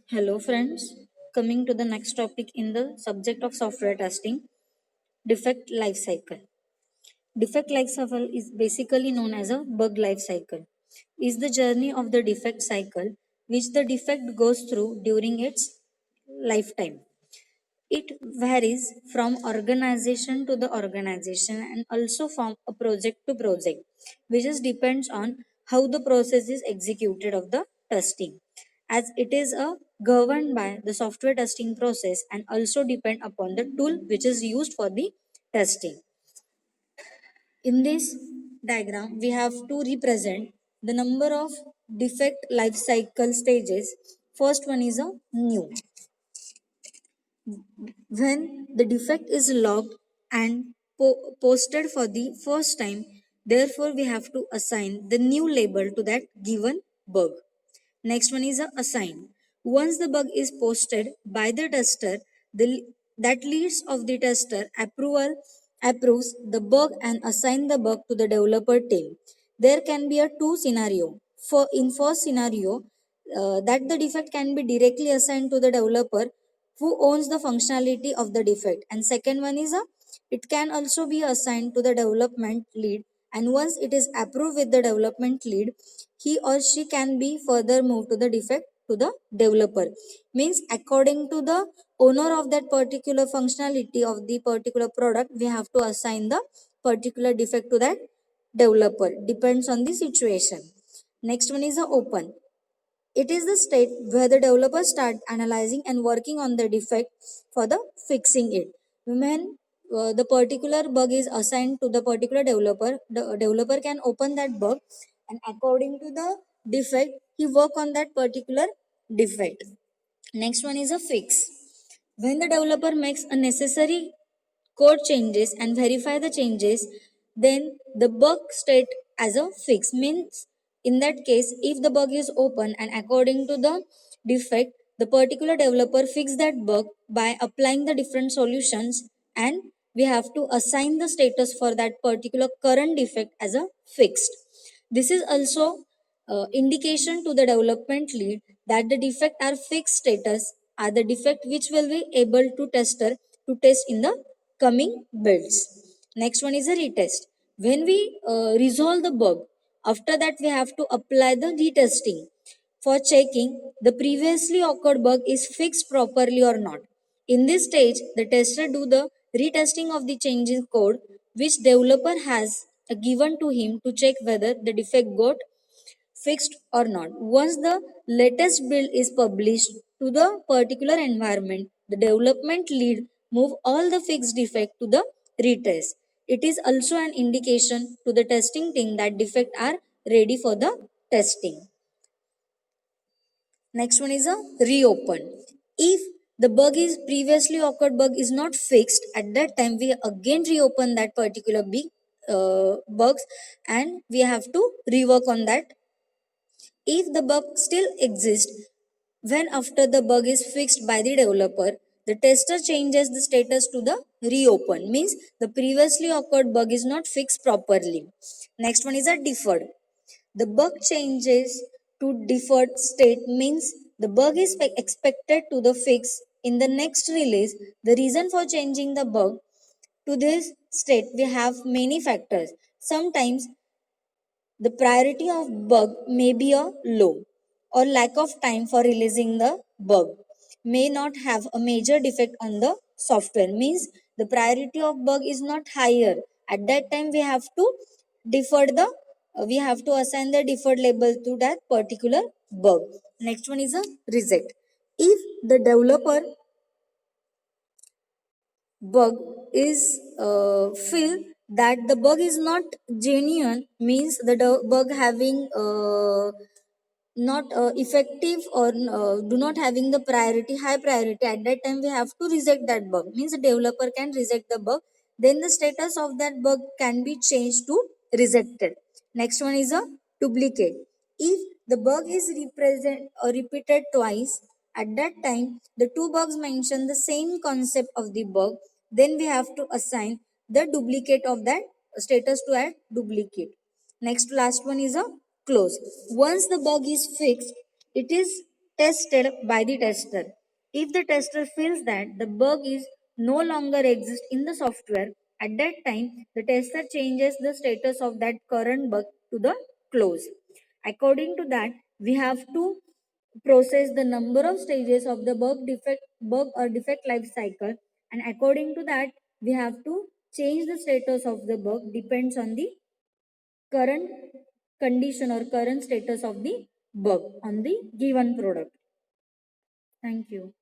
Hello, friends. Coming to the next topic in the subject of software testing, defect life cycle. Defect life cycle is basically known as a bug life cycle. Is the journey of the defect cycle which the defect goes through during its lifetime. It varies from organization to the organization and also from a project to project, which just depends on how the process is executed of the testing, as it is governed by the software testing process and also depend upon the tool which is used for the testing. In this diagram, we have to represent the number of defect life cycle stages. First one is a new. When the defect is logged and posted for the first time, therefore we have to assign the new label to that given bug. Next one is a assign. Once the bug is posted by the tester, that leads of the tester approves the bug and assign the bug to the developer team. There can be a two scenario. For in first scenario, that the defect can be directly assigned to the developer who owns the functionality of the defect, and second one is a it can also be assigned to the development lead, and once it is approved with the development lead, he or she can be further moved to the defect to the developer. Means according to the owner of that particular functionality of the particular product, we have to assign the particular defect to that developer, depends on the situation. Next one is a open. It is the state where the developers start analyzing and working on the defect for the fixing it. When the particular bug is assigned to the particular developer, the developer can open that bug and according to the defect, he work on that particular defect. Next one is a fix. When the developer makes a necessary code changes and verify the changes, then the bug state as a fix. Means in that case, if the bug is open and according to the defect, the particular developer fix that bug by applying the different solutions, and we have to assign the status for that particular current defect as a fixed. This is also indication to the development lead that the defect are fixed status are the defect which will be able to tester to test in the coming builds. Next one is a retest. When we resolve the bug, after that we have to apply the retesting for checking the previously occurred bug is fixed properly or not. In this stage, the tester do the retesting of the change in code which developer has given to him to check whether the defect got fixed or not. Once the latest build is published to the particular environment, the development lead move all the fixed defect to the retest. It is also an indication to the testing team that defect are ready for the testing. Next one is a reopen. If the bug is previously occurred bug is not fixed, at that time we again reopen that particular big bugs and we have to rework on that. If the bug still exists, when after the bug is fixed by the developer, the tester changes the status to the reopen. Means the previously occurred bug is not fixed properly. Next one is a deferred. The bug changes to deferred state means the bug is expected to the fix in the next release. The reason for changing the bug to this state, we have many factors. Sometimes the priority of bug may be a low or lack of time for releasing the bug may not have a major defect on the software. Means the priority of bug is not higher. At that time we have to defer the we have to assign the deferred label to that particular bug. Next one is a reject. If the developer bug is feel that the bug is not genuine, means the bug having not effective or do not having the priority high priority, at that time we have to reject that bug. Means the developer can reject the bug, then the status of that bug can be changed to rejected. Next one is a duplicate. If the bug is represent or repeated twice, at that time the two bugs mention the same concept of the bug, then we have to assign the duplicate of that status to add duplicate. Next last one is a close. Once the bug is fixed, it is tested by the tester. If the tester feels that the bug is no longer exist in the software, at that time the tester changes the status of that current bug to the close. According to that, we have to process the number of stages of the bug or defect life cycle, and according to that we have to change the status of the bug depends on the current condition or current status of the bug on the given product. Thank you.